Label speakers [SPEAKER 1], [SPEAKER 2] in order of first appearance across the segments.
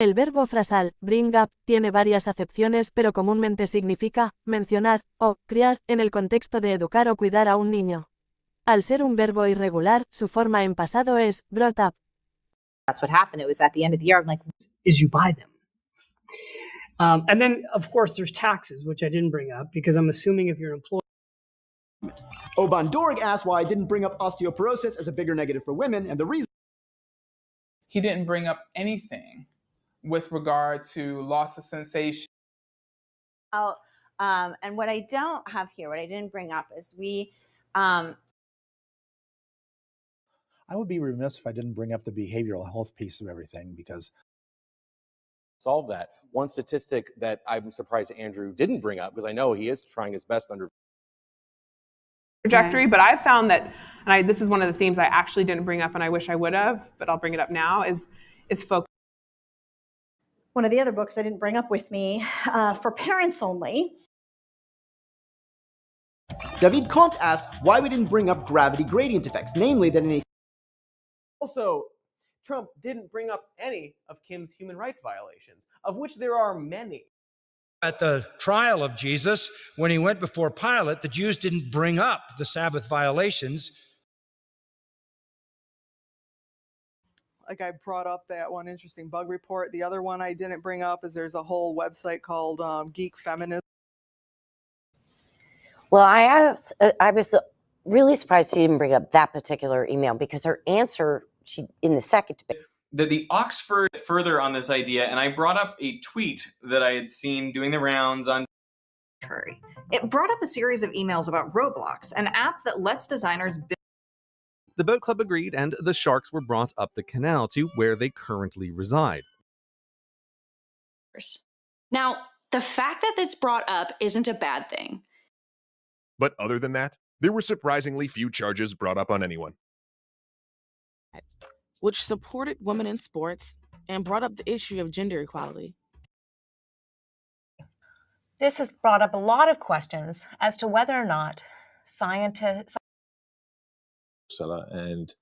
[SPEAKER 1] El verbo frasal, bring up, tiene varias acepciones pero comúnmente significa mencionar o criar en el contexto de educar o cuidar a un niño. Al ser un verbo irregular, su forma en pasado es brought up.
[SPEAKER 2] That's what happened. It was at the end of the year. I'm like,
[SPEAKER 3] is you buy them. And then, of course, there's taxes, which I didn't bring up because I'm assuming if you're an employee.
[SPEAKER 4] Oban Dorg asked why I didn't bring up osteoporosis as a bigger negative for women, and the reason
[SPEAKER 5] he didn't bring up anything with regard to loss of sensation.
[SPEAKER 6] And what I don't have here, what I didn't bring up is I
[SPEAKER 7] would be remiss if I didn't bring up the behavioral health piece of everything because
[SPEAKER 8] solve that. One statistic that I'm surprised Andrew didn't bring up, because I know he is trying his best under
[SPEAKER 9] trajectory, but I've found that, and this is one of the themes I actually didn't bring up and I wish I would have, but I'll bring it up now, is focus.
[SPEAKER 10] One of the other books I didn't bring up with me, for parents only.
[SPEAKER 4] David Kant asked why we didn't bring up gravity gradient effects, namely that in a
[SPEAKER 11] Also, Trump didn't bring up any of Kim's human rights violations, of which there are many.
[SPEAKER 12] At the trial of Jesus, when he went before Pilate, the Jews didn't bring up the Sabbath violations.
[SPEAKER 13] Like I brought up that one interesting bug report. The other one I didn't bring up is there's a whole website called Geek Feminism.
[SPEAKER 14] Well, I was really surprised he didn't bring up that particular email because her answer, in the second debate.
[SPEAKER 15] The Oxford further on this idea, and I brought up a tweet that I had seen doing the rounds on.
[SPEAKER 2] it brought up a series of emails about Roblox, an app that lets designers build.
[SPEAKER 16] The boat club agreed, and the sharks were brought up the canal to where they currently reside.
[SPEAKER 17] Now, the fact that it's brought up isn't a bad thing.
[SPEAKER 18] But other than that, there were surprisingly few charges brought up on anyone.
[SPEAKER 19] Which supported women in sports and brought up the issue of gender equality.
[SPEAKER 20] This has brought up a lot of questions as to whether or not scientists.
[SPEAKER 21] And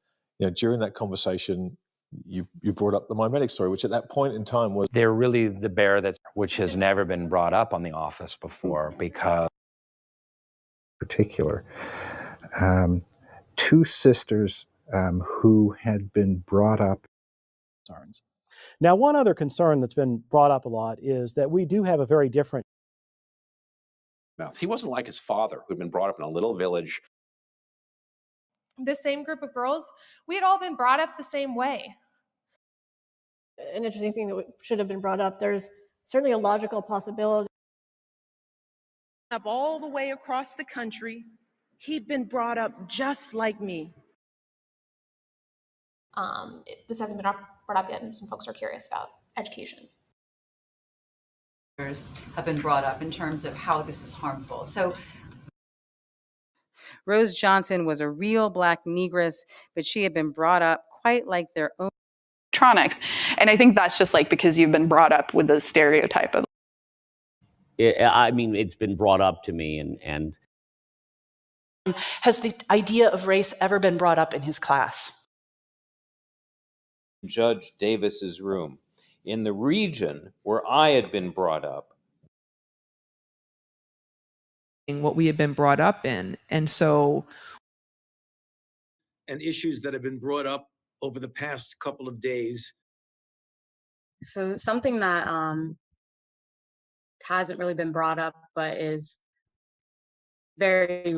[SPEAKER 21] during that conversation, you brought up the mimetic story, which at that point in time was
[SPEAKER 22] they're really the bear which has never been brought up on The Office before because
[SPEAKER 7] particular, two sisters who had been brought up.
[SPEAKER 23] Concerns. Now, one other concern that's been brought up a lot is that we do have a very different.
[SPEAKER 24] He wasn't like his father, who'd been brought up in a little village.
[SPEAKER 25] The same group of girls, we had all been brought up the same way.
[SPEAKER 10] An interesting thing that should have been brought up, there's certainly a logical possibility.
[SPEAKER 26] Up all the way across the country, he'd been brought up just like me.
[SPEAKER 27] This hasn't been brought up yet, and some folks are curious about education.
[SPEAKER 28] Have been brought up in terms of how this is harmful. So
[SPEAKER 29] Rose Johnson was a real Black negress, but she had been brought up quite like their own
[SPEAKER 9] Electronics. And I think that's just like because you've been brought up with the stereotype of.
[SPEAKER 30] I mean, it's been brought up to me and.
[SPEAKER 19] Has the idea of race ever been brought up in his class?
[SPEAKER 31] Judge Davis's room in the region where I had been brought up.
[SPEAKER 32] What we had been brought up in. And so.
[SPEAKER 33] And issues that have been brought up over the past couple of days.
[SPEAKER 34] So something that hasn't really been brought up, but is very